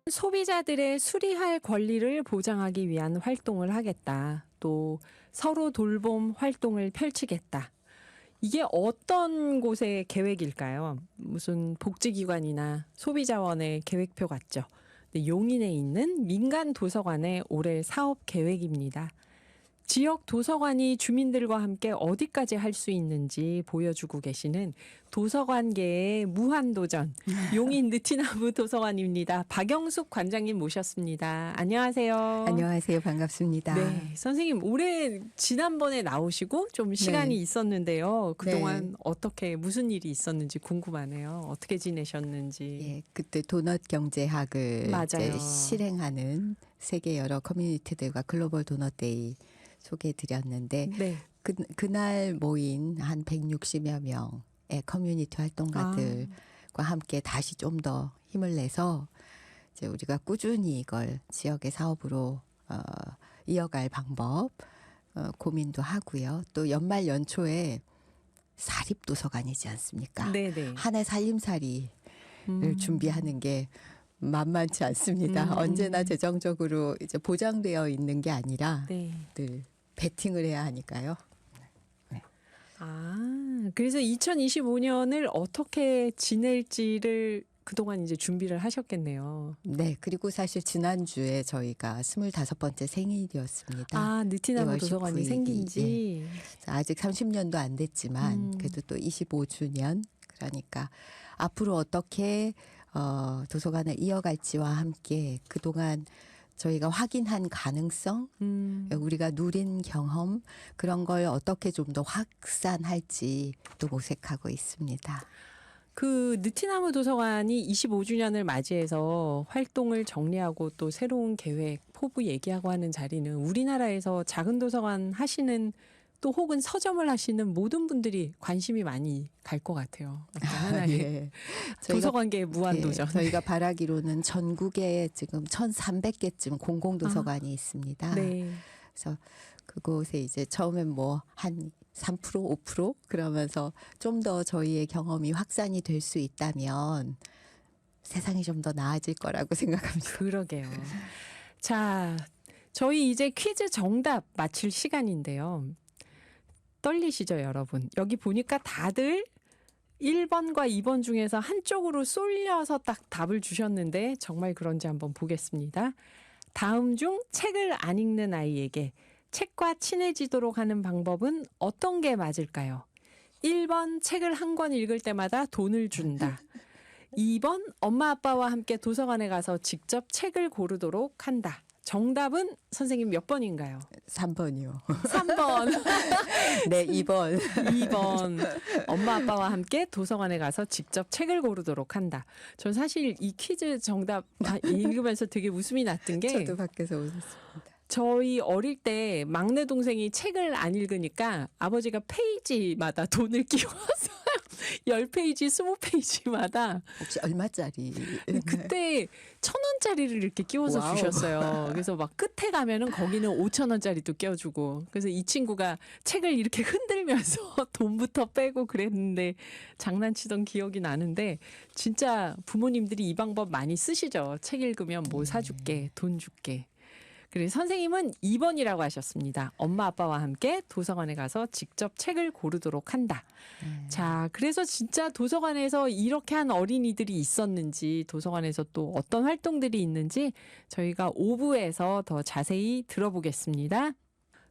소비자들의 수리할 권리를 보장하기 위한 활동을 하겠다. 또 서로 돌봄 활동을 펼치겠다. 이게 어떤 곳의 계획일까요? 무슨 복지기관이나 소비자원의 계획표 같죠. 근데 용인에 있는 민간 도서관의 올해 사업 계획입니다. 지역 도서관이 주민들과 함께 어디까지 할 수 있는지 보여주고 계시는 도서관계의 무한도전, 용인 느티나무 도서관입니다. 박영숙 관장님 모셨습니다. 안녕하세요. 안녕하세요. 반갑습니다. 네, 선생님 올해 지난번에 나오시고 좀 시간이 네. 있었는데요. 그동안 네. 어떻게 무슨 일이 있었는지 궁금하네요. 어떻게 지내셨는지. 예, 그때 도넛 경제학을 맞아요. 이제 실행하는 세계 여러 커뮤니티들과 글로벌 도넛 데이 소개해 드렸는데 네. 그날 모인 한 160여 명의 커뮤니티 활동가들과 함께 다시 좀 더 힘을 내서 이제 우리가 꾸준히 이걸 지역의 사업으로 이어갈 방법 고민도 하고요. 또 연말 연초에 사립도서관이지 않습니까? 네네. 한 해 살림살이를 준비하는 게 만만치 않습니다. 언제나 재정적으로 이제 보장되어 있는 게 아니라 네. 늘 베팅을 해야 하니까요. 아, 그래서 2025년을 어떻게 지낼지를 그동안 이제 준비를 하셨겠네요. 네. 그리고 사실 지난주에 저희가 25번째 생일이었습니다. 아, 느티나무 2월 도서관이 19일이, 생긴 지. 아직 30년도 안 됐지만 그래도 또 25주년 그러니까 앞으로 어떻게 도서관을 이어갈지와 함께 그동안 저희가 확인한 가능성, 우리가 누린 경험 그런 걸 어떻게 좀 더 확산할지 또 모색하고 있습니다. 그 느티나무 도서관이 25주년을 맞이해서 활동을 정리하고 또 새로운 계획, 포부 얘기하고 하는 자리는 우리나라에서 작은 도서관 하시는 또 혹은 서점을 하시는 모든 분들이 관심이 많이 갈 것 같아요. 하나의 예. 도서관계의 무한도전. 네, 저희가 바라기로는 전국에 지금 1,300개쯤 공공도서관이 있습니다. 네. 그래서 그곳에 이제 처음엔 뭐 한 3%, 5% 그러면서 좀 더 저희의 경험이 확산이 될 수 있다면 세상이 좀 더 나아질 거라고 생각합니다. 그러게요. 자, 저희 이제 퀴즈 정답 맞힐 시간인데요. 떨리시죠, 여러분? 여기 보니까 다들 1번과 2번 중에서 한쪽으로 쏠려서 딱 답을 주셨는데 정말 그런지 한번 보겠습니다. 다음 중 책을 안 읽는 아이에게 책과 친해지도록 하는 방법은 어떤 게 맞을까요? 1번 책을 한 권 읽을 때마다 돈을 준다. 2번 엄마 아빠와 함께 도서관에 가서 직접 책을 고르도록 한다. 정답은 선생님 몇 번인가요? 3번이요. 3번. 네, 2번. 2번. 엄마 아빠와 함께 도서관에 가서 직접 책을 고르도록 한다. 전 사실 이 퀴즈 정답 읽으면서 되게 웃음이 났던 게 저도 밖에서 웃었습니다. 저희 어릴 때 막내 동생이 책을 안 읽으니까 아버지가 페이지마다 돈을 끼워서 10페이지, 20페이지마다 혹시 얼마짜리? 그때 1,000원짜리를 이렇게 끼워서 와우. 주셨어요. 그래서 막 끝에 가면은 거기는 5,000원짜리도 껴주고. 그래서 이 친구가 책을 이렇게 흔들면서 돈부터 빼고 그랬는데 장난치던 기억이 나는데 진짜 부모님들이 이 방법 많이 쓰시죠. 책 읽으면 뭐 사줄게, 돈 줄게. 그래서 선생님은 2번이라고 하셨습니다. 엄마 아빠와 함께 도서관에 가서 직접 책을 고르도록 한다. 자, 그래서 진짜 도서관에서 이렇게 한 어린이들이 있었는지 도서관에서 또 어떤 활동들이 있는지 저희가 5부에서 더 자세히 들어보겠습니다.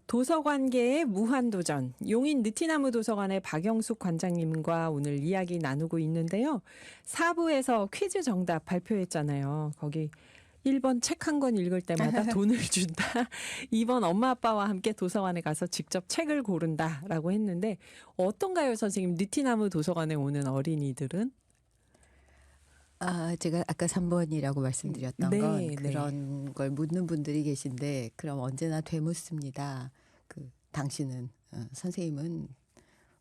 도서관계의 무한도전, 용인 느티나무 도서관의 박영숙 관장님과 오늘 이야기 나누고 있는데요. 4부에서 퀴즈 정답 발표했잖아요. 거기 1번 책 한 권 읽을 때마다 돈을 준다. 2번 엄마 아빠와 함께 도서관에 가서 직접 책을 고른다라고 했는데 어떤가요, 선생님? 느티나무 도서관에 오는 어린이들은? 제가 아까 3번이라고 말씀드렸던 네, 건 네. 그런 걸 묻는 분들이 계신데 그럼 언제나 되묻습니다. 당신은 선생님은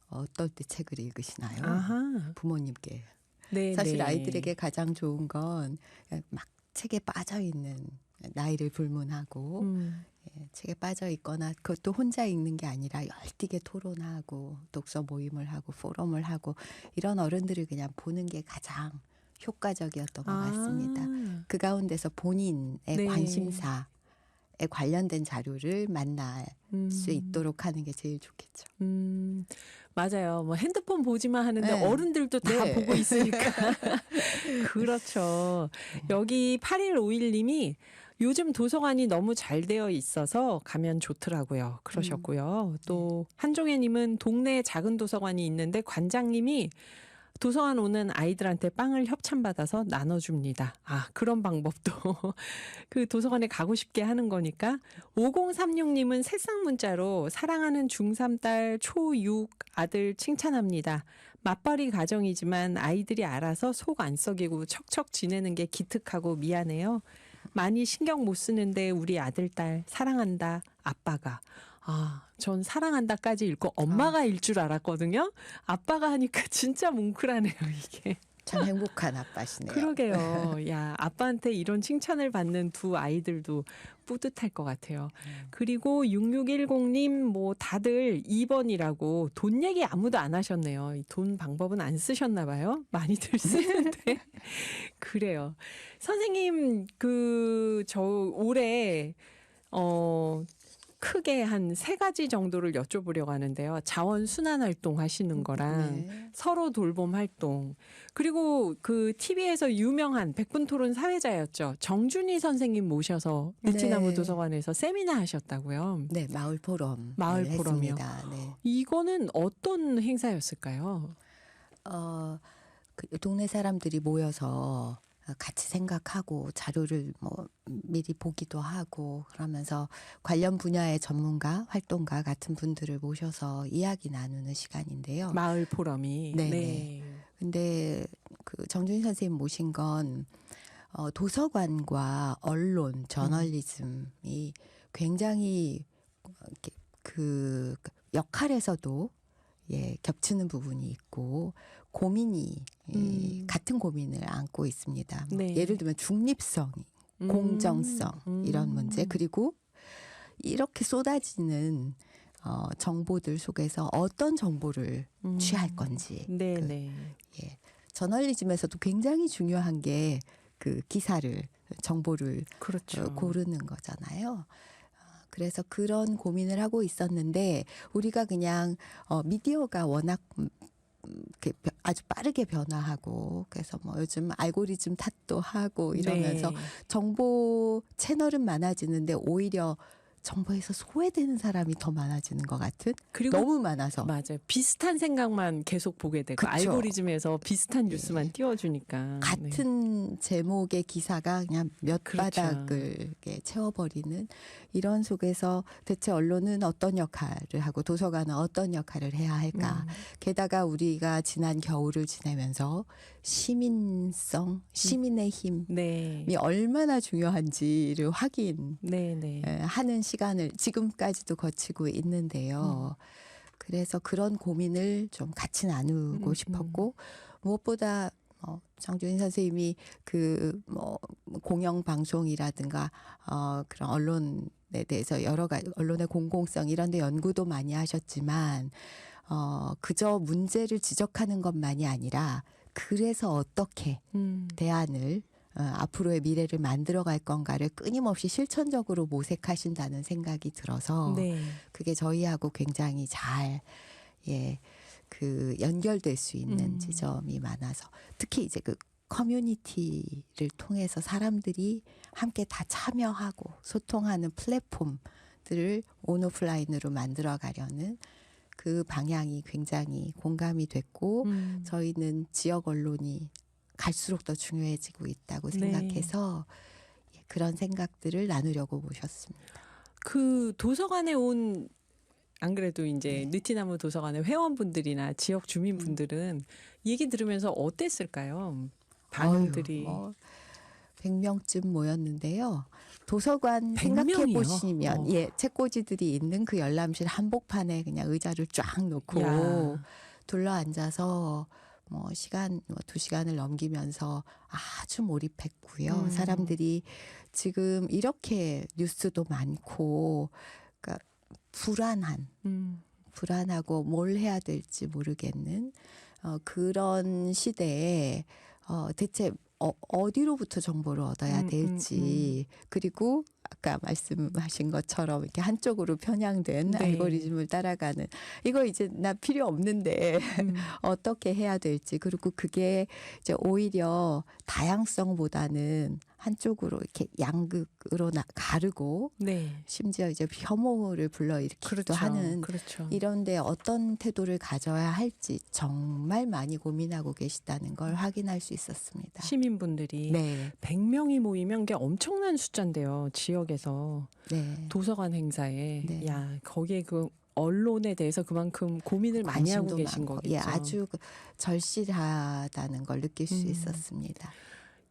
어떨 때 책을 읽으시나요? 아하. 부모님께. 네, 사실 네. 아이들에게 가장 좋은 건 막 책에 빠져 있는 나이를 불문하고 책에 빠져 있거나 그것도 혼자 읽는 게 아니라 열띠게 토론하고 독서 모임을 하고 포럼을 하고 이런 어른들을 그냥 보는 게 가장 효과적이었던 것 같습니다. 아. 그 가운데서 본인의 네. 관심사에 관련된 자료를 만날 수 있도록 하는 게 제일 좋겠죠. 맞아요. 뭐 핸드폰 보지만 하는데 네. 어른들도 다 네. 보고 있으니까. 그렇죠. 여기 8151님이 요즘 도서관이 너무 잘 되어 있어서 가면 좋더라고요. 그러셨고요. 또 한종혜님은 동네에 작은 도서관이 있는데 관장님이 도서관 오는 아이들한테 빵을 협찬받아서 나눠줍니다. 아, 그런 방법도 그 도서관에 가고 싶게 하는 거니까. 5036님은 새싹 문자로 사랑하는 중3 딸 초6 아들 칭찬합니다. 맞벌이 가정이지만 아이들이 알아서 속 안 썩이고 척척 지내는 게 기특하고 미안해요. 많이 신경 못 쓰는데 우리 아들 딸 사랑한다 아빠가. 아, 전 사랑한다까지 읽고 엄마가 일 줄 알았거든요. 아빠가 하니까 진짜 뭉클하네요, 이게. 참 행복한 아빠시네요. 그러게요. 야, 아빠한테 이런 칭찬을 받는 두 아이들도 뿌듯할 것 같아요. 그리고 6610님 뭐 다들 2번이라고 돈 얘기 아무도 안 하셨네요. 이 돈 방법은 안 쓰셨나 봐요. 많이들 쓰는데. 그래요. 선생님 저 올해 크게 한 3가지 정도를 여쭤보려고 하는데요. 자원 순환 활동 하시는 거랑 네. 서로 돌봄 활동. 그리고 그 TV에서 유명한 백분토론 사회자였죠. 정준희 선생님 모셔서 느티나무 네. 도서관에서 세미나 하셨다고요. 네, 마을 포럼 마을 포럼이요. 했습니다. 네. 이거는 어떤 행사였을까요? 그 동네 사람들이 모여서 같이 생각하고 자료를 뭐 미리 보기도 하고 그러면서 관련 분야의 전문가, 활동가 같은 분들을 모셔서 이야기 나누는 시간인데요. 마을 포럼이. 네네. 네. 근데 그 정준희 선생님 모신 건 도서관과 언론, 저널리즘이 굉장히 이렇게 그 역할에서도 겹치는 부분이 있고 고민이 같은 고민을 안고 있습니다. 뭐 네. 예를 들면 중립성, 공정성 이런 문제 그리고 이렇게 쏟아지는 정보들 속에서 어떤 정보를 취할 건지 네네. 저널리즘에서도 굉장히 중요한 게 그 기사를 정보를 그렇죠. 고르는 거잖아요. 그래서 그런 고민을 하고 있었는데 우리가 그냥 미디어가 워낙 이렇게 아주 빠르게 변화하고 그래서 뭐 요즘 알고리즘 탓도 하고 이러면서 네. 정보 채널은 많아지는데 오히려 정보에서 소외되는 사람이 더 많아지는 것 같은 그리고 너무 많아서 맞아요. 비슷한 생각만 계속 보게 되고 그쵸. 알고리즘에서 비슷한 뉴스만 띄워주니까. 네. 같은 제목의 기사가 그냥 몇 그렇죠. 바닥을 이렇게 채워버리는 이런 속에서 대체 언론은 어떤 역할을 하고 도서관은 어떤 역할을 해야 할까. 게다가 우리가 지난 겨울을 지내면서 시민성, 시민의 힘이 네. 얼마나 중요한지를 네네. 하는 시간을 지금까지도 거치고 있는데요. 그래서 그런 고민을 좀 같이 나누고 싶었고 무엇보다 장준희 선생님이 그 뭐 공영 방송이라든가 그런 언론에 대해서 여러 가지 언론의 공공성 이런 데 연구도 많이 하셨지만 그저 문제를 지적하는 것만이 아니라 그래서 어떻게 대안을 앞으로의 미래를 만들어갈 건가를 끊임없이 실천적으로 모색하신다는 생각이 들어서 네. 그게 저희하고 굉장히 잘 그 연결될 수 있는 지점이 많아서 특히 이제 그 커뮤니티를 통해서 사람들이 함께 다 참여하고 소통하는 플랫폼들을 온오프라인으로 만들어 가려는 그 방향이 굉장히 공감이 됐고 저희는 지역 언론이 갈수록 더 중요해지고 있다고 네. 생각해서 그런 생각들을 나누려고 모셨습니다. 그 도서관에 온 안 그래도 이제 느티나무 도서관의 회원분들이나 지역 주민분들은 얘기 들으면서 어땠을까요? 반응들이. 뭐 100명쯤 모였는데요. 도서관 100 생각해 명이요? 보시면 책꽂이들이 있는 그 열람실 한복판에 그냥 의자를 쫙 놓고 야. 둘러 앉아서 뭐 시간 2시간을 넘기면서 아주 몰입했고요. 사람들이 지금 이렇게 뉴스도 많고 그러니까 불안하고 뭘 해야 될지 모르겠는 그런 시대에 대체 어디로부터 정보를 얻어야 될지 그리고 아까 말씀하신 것처럼 이렇게 한쪽으로 편향된 네. 알고리즘을 따라가는 이거 이제 나 필요 없는데 음. 어떻게 해야 될지 그리고 그게 이제 오히려 다양성보다는 한쪽으로 이렇게 양극으로 가르고 네. 심지어 이제 혐오를 불러일으키기도 그렇죠. 하는 그렇죠. 이런데 어떤 태도를 가져야 할지 정말 많이 고민하고 계시다는 걸 확인할 수 있었습니다. 시민분들이 네, 100명이 모이면 게 엄청난 숫자인데요. 지역에서 네. 도서관 행사에 네. 야 거기에 그 언론에 대해서 그만큼 고민을 많이 하고 관심도 계신 많고, 거겠죠. 예, 아주 절실하다는 걸 느낄 수 음. 있었습니다.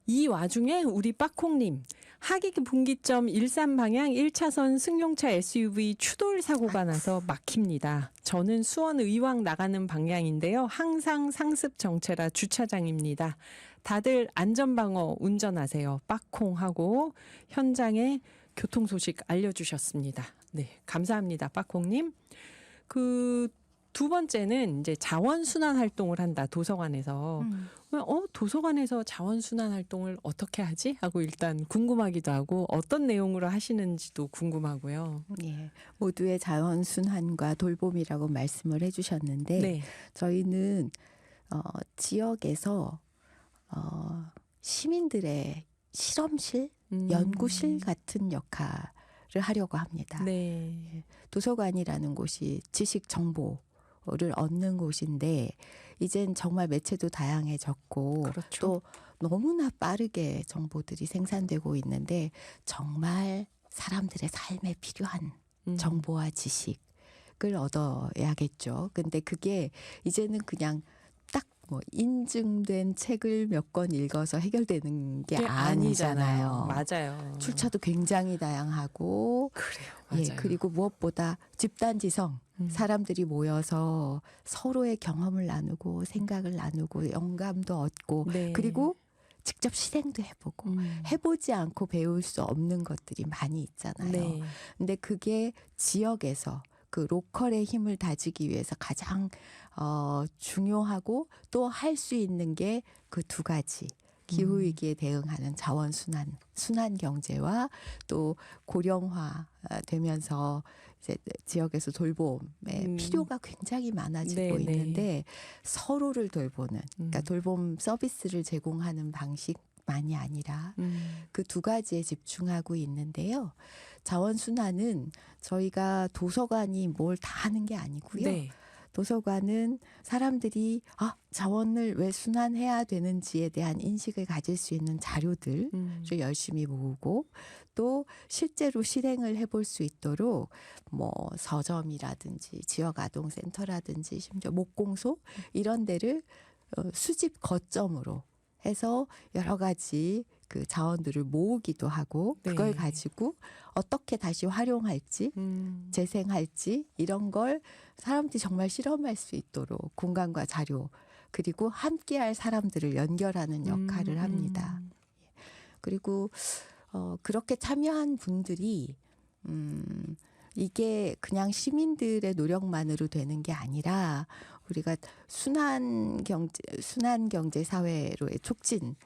이 와중에 우리 빠콩님 하기 분기점 일산 방향 1차선 승용차 SUV 추돌 사고가 나서 막힙니다. 저는 수원 의왕 나가는 방향인데요. 항상 상습 정체라 주차장입니다. 다들 안전방어 운전하세요. 빠콩하고 현장의 교통 소식 알려주셨습니다. 네, 감사합니다. 빠콩님. 그 두 번째는 이제 자원순환 활동을 한다. 도서관에서. 도서관에서 자원순환 활동을 어떻게 하지? 하고 일단 궁금하기도 하고 어떤 내용으로 하시는지도 궁금하고요. 예, 모두의 자원 순환과 돌봄이라고 말씀을 해주셨는데 네. 저희는 지역에서 시민들의 실험실, 연구실 같은 역할을 하려고 합니다. 네. 도서관이라는 곳이 지식 정보를 얻는 곳인데 이젠 정말 매체도 다양해졌고 그렇죠. 또 너무나 빠르게 정보들이 생산되고 있는데 정말 사람들의 삶에 필요한 정보와 지식을 얻어야겠죠. 근데 그게 이제는 그냥 딱 뭐 인증된 책을 몇 권 읽어서 해결되는 게 그게 아니잖아요. 맞아요. 출처도 굉장히 다양하고 그래요. 맞아요. 예, 그리고 무엇보다 집단지성 사람들이 모여서 서로의 경험을 나누고 생각을 나누고 영감도 얻고 네. 그리고 직접 실행도 해보고 해보지 않고 배울 수 없는 것들이 많이 있잖아요. 네. 근데 그게 지역에서 그 로컬의 힘을 다지기 위해서 가장 중요하고 또 할 수 있는 게 그 두 가지. 기후 위기에 대응하는 자원 순환 경제와 또 고령화 되면서 이제 지역에서 돌봄의 필요가 굉장히 많아지고 네, 네. 있는데 서로를 돌보는 그러니까 돌봄 서비스를 제공하는 방식만이 아니라 그 두 가지에 집중하고 있는데요. 자원 순환은 저희가 도서관이 뭘 다 하는 게 아니고요. 네. 도서관은 사람들이 자원을 왜 순환해야 되는지에 대한 인식을 가질 수 있는 자료들을 열심히 모으고 또 실제로 실행을 해볼 수 있도록 뭐 서점이라든지 지역아동센터라든지 심지어 목공소 이런 데를 수집 거점으로 해서 여러 가지 그 자원들을 모으기도 하고 네. 그걸 가지고 어떻게 다시 활용할지 재생할지 이런 걸 사람들이 정말 실험할 수 있도록 공간과 자료 그리고 함께할 사람들을 연결하는 역할을 합니다. 그리고 그렇게 참여한 분들이 이게 그냥 시민들의 노력만으로 되는 게 아니라 우리가 순환 경제 사회로의 촉진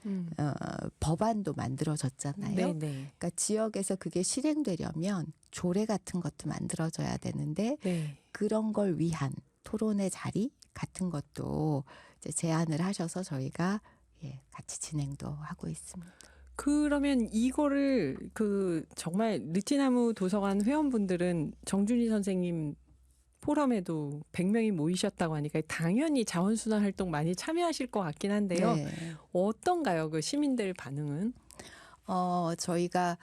법안도 만들어졌잖아요. 네, 네. 그러니까 지역에서 그게 실행되려면 조례 같은 것도 만들어져야 되는데 네. 그런 걸 위한 토론의 자리 같은 것도 이제 제안을 하셔서 저희가 같이 진행도 하고 있습니다. 그러면 이거를 그 정말 느티나무 도서관 회원분들은 정준희 선생님 포럼에도 100명이 모이셨다고 하니까 당연히 자원순환 활동 많이 참여하실 것 같긴 한데요. 네. 어떤가요? 그 시민들 반응은? 저희가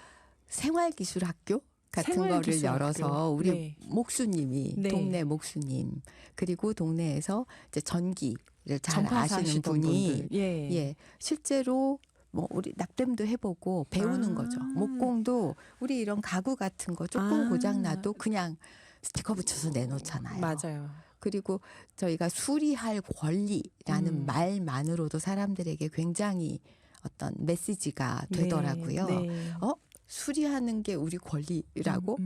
생활기술학교 같은 거를 생활기술학교. 열어서 우리 네. 목수님이 네. 동네 목수님 그리고 동네에서 이제 전기를 잘 전파사 아시는 하시던 분이 분들. 예. 실제로 뭐 우리 납땜도 해보고 배우는 거죠. 목공도 우리 이런 가구 같은 거 조금 고장 나도 그냥 스티커 붙여서 내놓잖아요. 맞아요. 그리고 저희가 수리할 권리라는 말만으로도 사람들에게 굉장히 어떤 메시지가 되더라고요. 네. 수리하는 게 우리 권리라고?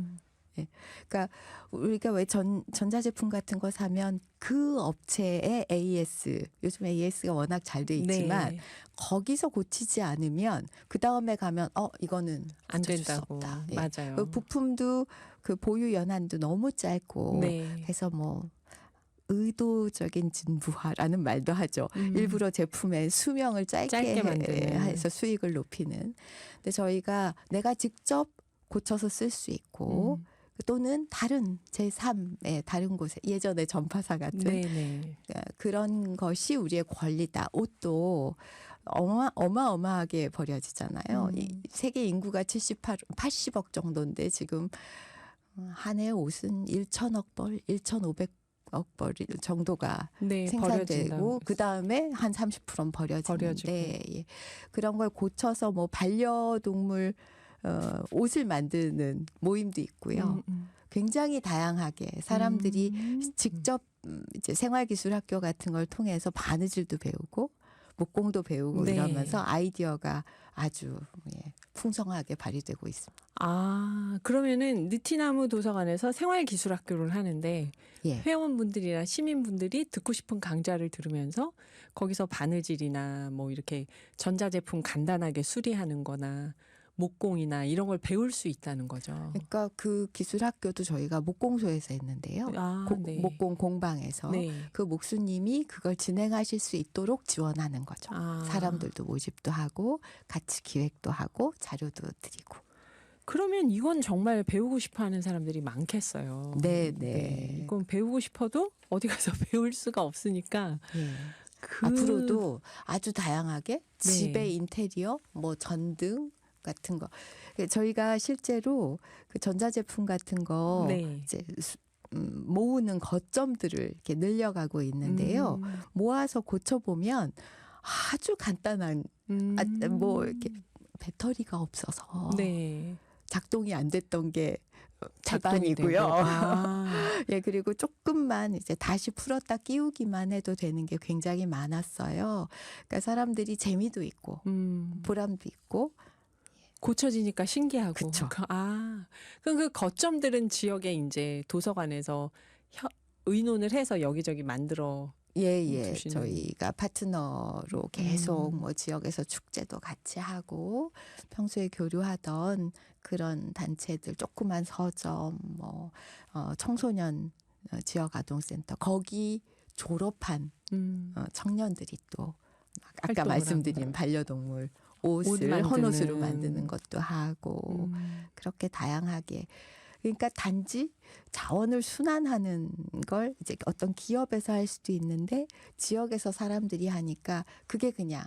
그러니까 우리가 왜 전자제품 같은 거 사면 그 업체의 AS, 요즘 AS가 워낙 잘 돼 있지만 네. 거기서 고치지 않으면 그 다음에 가면 이거는 안 고쳐줄 수 된다고. 없다. 예. 맞아요. 그 부품도 그 보유 연한도 너무 짧고 네. 해서 뭐 의도적인 진부화라는 말도 하죠. 일부러 제품의 수명을 짧게 만드는. 해서 수익을 높이는. 근데 저희가 내가 직접 고쳐서 쓸 수 있고 또는 다른 제3의 다른 곳에 예전에 전파사 같은 네네. 그런 것이 우리의 권리다. 옷도 어마어마하게 버려지잖아요. 세계 인구가 80억 정도인데 지금 한 해 옷은 1천억 벌, 1,500억 벌 정도가 네, 생산되고 버려진다고. 그 다음에 한 30%는 버려지는데 예. 그런 걸 고쳐서 뭐 반려동물 옷을 만드는 모임도 있고요. 굉장히 다양하게 사람들이 직접 이제 생활기술학교 같은 걸 통해서 바느질도 배우고 목공도 배우고 네. 이러면서 아이디어가 아주 풍성하게 발휘되고 있습니다. 아, 그러면은 느티나무 도서관에서 생활기술학교를 하는데 예. 회원분들이나 시민분들이 듣고 싶은 강좌를 들으면서 거기서 바느질이나 뭐 이렇게 전자제품 간단하게 수리하는 거나 목공이나 이런 걸 배울 수 있다는 거죠. 그러니까 그 기술학교도 저희가 목공소에서 했는데요. 아, 네. 목공 공방에서 네. 그 목수님이 그걸 진행하실 수 있도록 지원하는 거죠. 아. 사람들도 모집도 하고 같이 기획도 하고 자료도 드리고. 그러면 이건 정말 배우고 싶어 하는 사람들이 많겠어요. 네. 그럼 배우고 싶어도 어디 가서 배울 수가 없으니까 예. 그 앞으로도 아주 다양하게 집의 네. 인테리어, 뭐 전등 같은 거. 저희가 실제로 그 전자제품 같은 거 네. 이제 모으는 거점들을 이렇게 늘려가고 있는데요. 모아서 고쳐보면 아주 간단한 뭐 이렇게 배터리가 없어서 네. 작동이 안 됐던 게 작동이 자반이고요. 되고. 아. 예, 그리고 조금만 이제 다시 풀었다 끼우기만 해도 되는 게 굉장히 많았어요. 그러니까 사람들이 재미도 있고 보람도 있고. 고쳐지니까 신기하고. 그쵸. 아, 그럼 그 거점들은 지역에 이제 도서관에서 의논을 해서 여기저기 만들어. 예. 두시는. 저희가 파트너로 계속 뭐 지역에서 축제도 같이 하고 평소에 교류하던 그런 단체들 조그만 서점 뭐 청소년 지역아동센터 거기 졸업한 청년들이 또 아까 활동을 말씀드린 하고. 반려동물 옷 옷을 만드는. 헌옷으로 만드는 것도 하고 그렇게 다양하게 그러니까 단지 자원을 순환하는 걸 이제 어떤 기업에서 할 수도 있는데 지역에서 사람들이 하니까 그게 그냥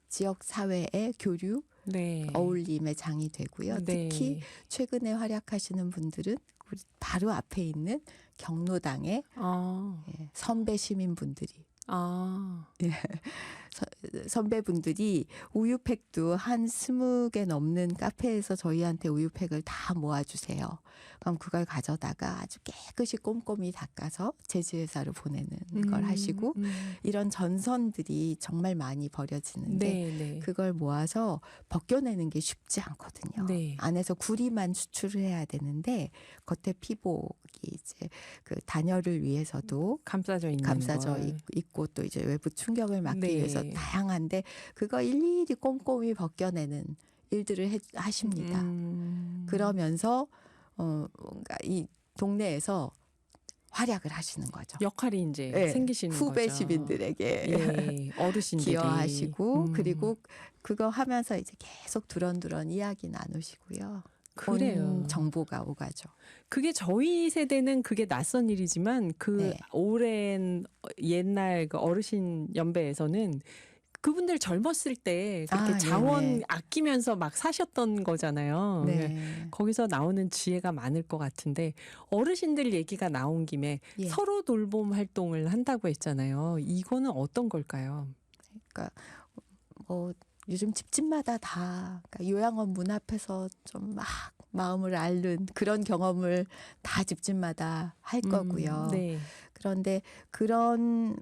지역 사회의 교류, 네. 어울림의 장이 되고요. 네. 특히 최근에 활약하시는 분들은 우리 바로 앞에 있는 경로당의 선배 시민분들이 선배분들이 우유팩도 한 20개 넘는 카페에서 저희한테 우유팩을 다 모아주세요. 그럼 그걸 가져다가 아주 깨끗이 꼼꼼히 닦아서 제지회사로 보내는 걸 하시고 이런 전선들이 정말 많이 버려지는데 네. 그걸 모아서 벗겨내는 게 쉽지 않거든요. 네. 안에서 구리만 추출을 해야 되는데 겉에 피복이 이제 그 단열을 위해서도 감싸져 있는 감싸져 걸. 있고 또 이제 외부 충격을 막기 네. 위해서 다양한데 그거 일일이 꼼꼼히 벗겨내는 일들을 하십니다. 그러면서 뭔가 이 동네에서 활약을 하시는 거죠. 역할이 이제 예, 생기시는 후배 거죠. 시민들에게 예, 어르신들이 기여하시고 그리고 그거 하면서 이제 계속 두런두런 이야기 나누시고요. 그래요. 온 정보가 오가죠. 그게 저희 세대는 그게 낯선 일이지만 그 네. 오랜 옛날 그 어르신 연배에서는 그분들 젊었을 때 그렇게 자원 네네. 아끼면서 막 사셨던 거잖아요. 네. 거기서 나오는 지혜가 많을 것 같은데 어르신들 얘기가 나온 김에 예. 서로 돌봄 활동을 한다고 했잖아요. 이거는 어떤 걸까요? 그러니까 뭐 요즘 집집마다 다 그러니까 요양원 문 앞에서 좀 막 마음을 앓는 그런 경험을 다 집집마다 할 거고요. 네. 그런데 그런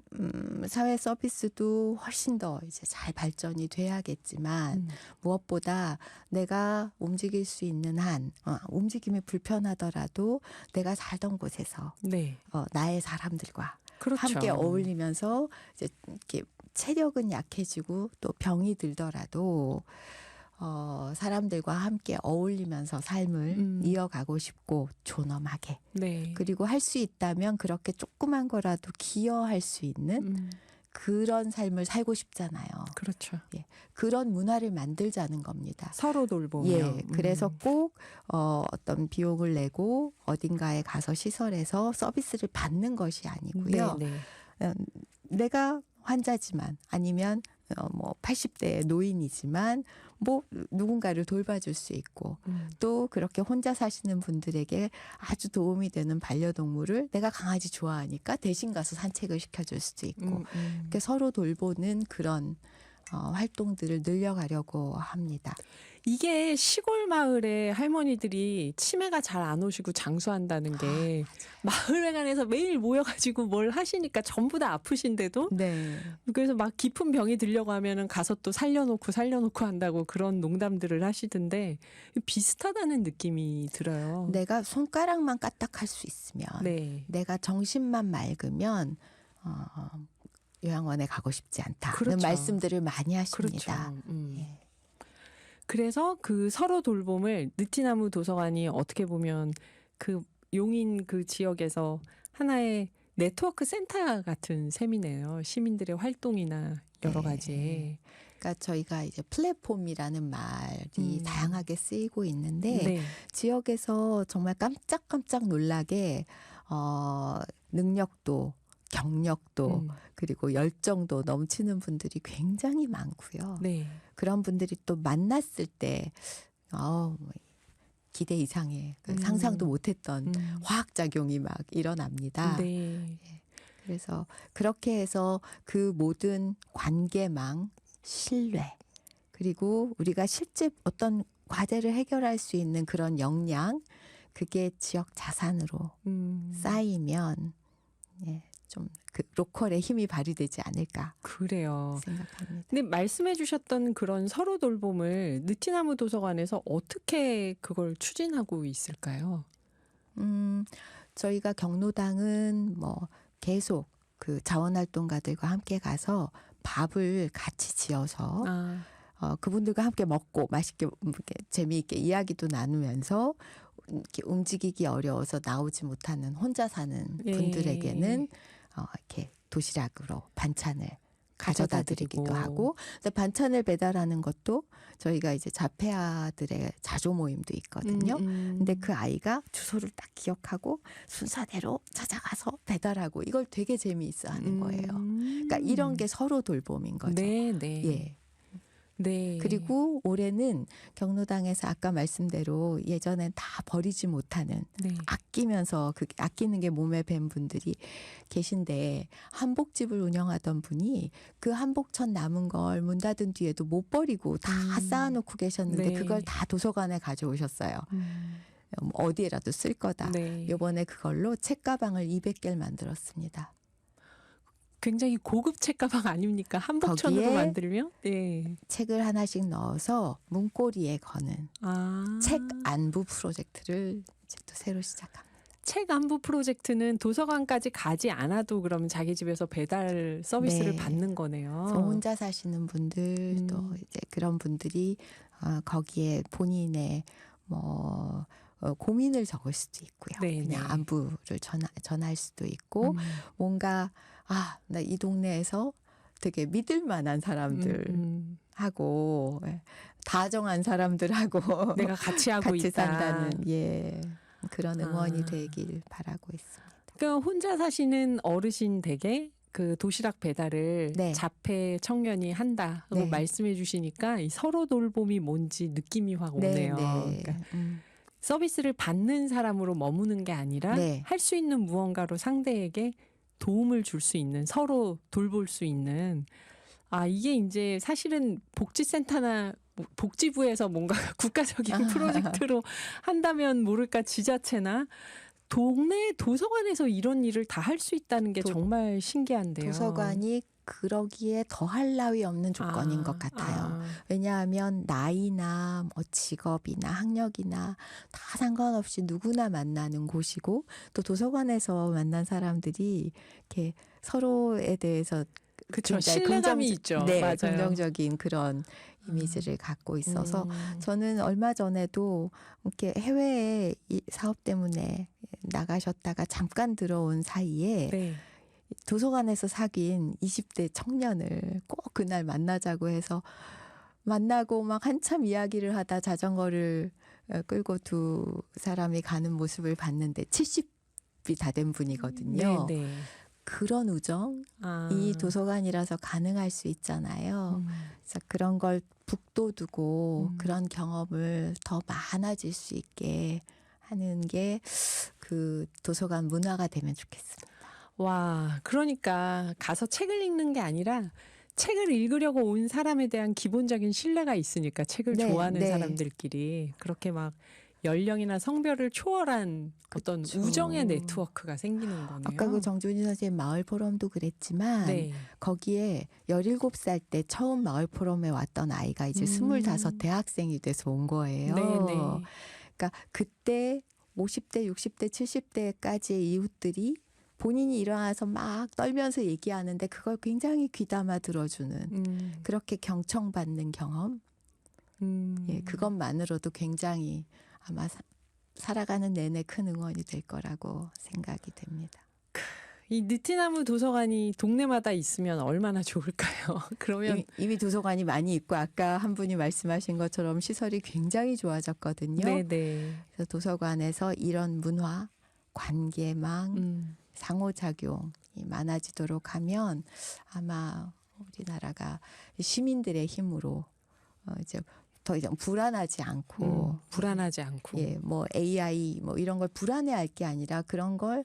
사회 서비스도 훨씬 더 이제 잘 발전이 돼야겠지만 무엇보다 내가 움직일 수 있는 한 움직임이 불편하더라도 내가 살던 곳에서 네. 나의 사람들과 그렇죠. 함께 어울리면서 이제 이렇게 체력은 약해지고 또 병이 들더라도 사람들과 함께 어울리면서 삶을 이어가고 싶고 존엄하게 네. 그리고 할 수 있다면 그렇게 조그만 거라도 기여할 수 있는 그런 삶을 살고 싶잖아요. 그렇죠. 예, 그런 문화를 만들자는 겁니다. 서로 돌보며. 예, 그래서 꼭 어떤 비용을 내고 어딘가에 가서 시설에서 서비스를 받는 것이 아니고요. 네, 내가 환자지만 아니면 뭐 80대 노인이지만 뭐 누군가를 돌봐줄 수 있고 또 그렇게 혼자 사시는 분들에게 아주 도움이 되는 반려동물을 내가 강아지 좋아하니까 대신 가서 산책을 시켜줄 수도 있고 이렇게 서로 돌보는 그런 활동들을 늘려가려고 합니다. 이게 시골 마을에 할머니들이 치매가 잘 안 오시고 장수한다는 게 마을회관에서 매일 모여가지고 뭘 하시니까 전부 다 아프신데도 네. 그래서 막 깊은 병이 들려고 하면은 가서 또 살려놓고 한다고 그런 농담들을 하시던데 비슷하다는 느낌이 들어요. 내가 손가락만 까딱할 수 있으면 네. 내가 정신만 맑으면 요양원에 가고 싶지 않다는 그렇죠. 말씀들을 많이 하십니다. 그렇죠. 예. 그래서 그 서로 돌봄을 느티나무 도서관이 어떻게 보면 그 용인 그 지역에서 하나의 네트워크 센터 같은 셈이네요. 시민들의 활동이나 여러 가지에. 그러니까 저희가 이제 플랫폼이라는 말이 다양하게 쓰이고 있는데 네. 지역에서 정말 깜짝깜짝 놀라게 능력도 경력도 그리고 열정도 넘치는 분들이 굉장히 많고요. 네. 그런 분들이 또 만났을 때 기대 이상의 상상도 못했던 화학작용이 막 일어납니다. 네. 그래서 그렇게 해서 그 모든 관계망, 신뢰 그리고 우리가 실제 어떤 과제를 해결할 수 있는 그런 역량 그게 지역 자산으로 쌓이면 좀 그 로컬의 힘이 발휘되지 않을까 그래요. 생각합니다. 근데 말씀해 주셨던 그런 서로 돌봄을 느티나무 도서관에서 어떻게 그걸 추진하고 있을까요? 저희가 경로당은 뭐 계속 그 자원활동가들과 함께 가서 밥을 같이 지어서 그분들과 함께 먹고 맛있게 이렇게 재미있게 이야기도 나누면서 이렇게 움직이기 어려워서 나오지 못하는 혼자 사는 분들에게는 이렇게 도시락으로 반찬을 가져다 드리기도 하고 반찬을 배달하는 것도 저희가 이제 자폐아들의 자조 모임도 있거든요. 근데 그 아이가 주소를 딱 기억하고 순서대로 찾아가서 배달하고 이걸 되게 재미있어 하는 거예요. 그러니까 이런 게 서로 돌봄인 거죠. 네, 네. 예. 네. 그리고 올해는 경로당에서 아까 말씀대로 예전엔 다 버리지 못하는 네. 아끼면서 그 아끼는 게 몸에 밴 분들이 계신데 한복집을 운영하던 분이 그 한복천 남은 걸 문 닫은 뒤에도 못 버리고 다 쌓아놓고 계셨는데 네. 그걸 다 도서관에 가져오셨어요. 어디에라도 쓸 거다. 네. 이번에 그걸로 책가방을 200개를 만들었습니다. 굉장히 고급 책가방 아닙니까? 한복천으로 거기에 만들면? 네. 책을 하나씩 넣어서 문고리에 거는 책 안부 프로젝트를 이제 또 새로 시작합니다. 책 안부 프로젝트는 도서관까지 가지 않아도 그러면 자기 집에서 배달 서비스를 네. 받는 거네요. 그래서 혼자 사시는 분들 또 이제 그런 분들이 거기에 본인의 뭐 고민을 적을 수도 있고요. 네, 그냥 네. 안부를 전할 수도 있고 뭔가 나 이 동네에서 되게 믿을 만한 사람들하고 다정한 사람들하고 내가 같이 하고 같이 있다. 산다는 그런 응원이 되길 바라고 있습니다. 그러니까 혼자 사시는 어르신 댁에 그 도시락 배달을 네. 자폐 청년이 한다고 네. 말씀해 주시니까 이 서로 돌봄이 뭔지 느낌이 확 오네요. 그러니까 서비스를 받는 사람으로 머무는 게 아니라 네. 할 수 있는 무언가로 상대에게 도움을 줄 수 있는 서로 돌볼 수 있는 이게 이제 사실은 복지센터나 복지부에서 뭔가 국가적인 프로젝트로 한다면 모를까 지자체나 동네 도서관에서 이런 일을 다 할 수 있다는 게 정말 신기한데요. 도서관이 그러기에 더할 나위 없는 조건인 것 같아요. 왜냐하면 나이나 뭐 직업이나 학력이나 다 상관없이 누구나 만나는 곳이고 또 도서관에서 만난 사람들이 이렇게 서로에 대해서 그쵸. 굉장히 신뢰감이 있죠. 네, 맞아요. 긍정적인 그런 이미지를 갖고 있어서 저는 얼마 전에도 이렇게 해외에 이 사업 때문에 나가셨다가 잠깐 들어온 사이에 네. 도서관에서 사귄 20대 청년을 꼭 그날 만나자고 해서 만나고 막 한참 이야기를 하다 자전거를 끌고 두 사람이 가는 모습을 봤는데 70이 다 된 분이거든요. 네, 네. 그런 우정 이 도서관이라서 가능할 수 있잖아요. 그래서 그런 걸 북돋우고 그런 경험을 더 많아질 수 있게 하는 게 그 도서관 문화가 되면 좋겠습니다. 와, 그러니까 가서 책을 읽는 게 아니라 책을 읽으려고 온 사람에 대한 기본적인 신뢰가 있으니까 책을 네, 좋아하는 네. 사람들끼리 그렇게 막 연령이나 성별을 초월한 어떤 그쵸. 우정의 네트워크가 생기는 거네요. 아까 그 정준희 선생님 마을 포럼도 그랬지만 네. 거기에 17살 때 처음 마을 포럼에 왔던 아이가 이제 25 대학생이 돼서 온 거예요. 네, 네. 그러니까 그때 50대, 60대, 70대까지의 이웃들이 본인이 일어나서 막 떨면서 얘기하는데 그걸 굉장히 귀담아 들어주는 그렇게 경청받는 경험. 예, 그것만으로도 굉장히 아마 살아가는 내내 큰 응원이 될 거라고 생각이 됩니다. 이 느티나무 도서관이 동네마다 있으면 얼마나 좋을까요? 그러면 이미 도서관이 많이 있고 아까 한 분이 말씀하신 것처럼 시설이 굉장히 좋아졌거든요. 네, 네. 그래서 도서관에서 이런 문화, 관계망, 상호작용이 많아지도록 하면 아마 우리나라가 시민들의 힘으로 이제 더 이상 불안하지 않고 불안하지 않고. 예, 뭐 AI 뭐 이런 걸 불안해할 게 아니라 그런 걸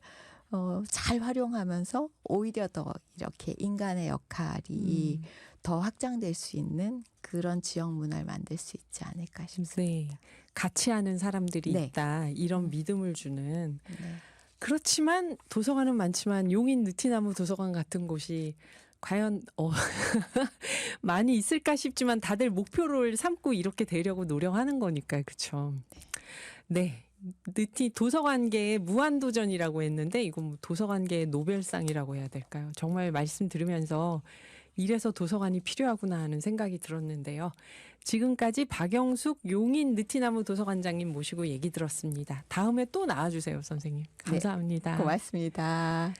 잘 활용하면서 오히려 더 이렇게 인간의 역할이 더 확장될 수 있는 그런 지역 문화를 만들 수 있지 않을까 싶습니다. 네. 같이 하는 사람들이 네. 있다. 이런 믿음을 주는. 네. 그렇지만 도서관은 많지만 용인 느티나무 도서관 같은 곳이 과연 많이 있을까 싶지만 다들 목표를 삼고 이렇게 되려고 노력하는 거니까요. 그렇죠. 네. 느티 도서관계의 무한도전이라고 했는데 이건 뭐 도서관계의 노벨상이라고 해야 될까요? 정말 말씀 들으면서 이래서 도서관이 필요하구나 하는 생각이 들었는데요. 지금까지 박영숙 용인 느티나무 도서관장님 모시고 얘기 들었습니다. 다음에 또 나와주세요, 선생님. 감사합니다. 고맙습니다.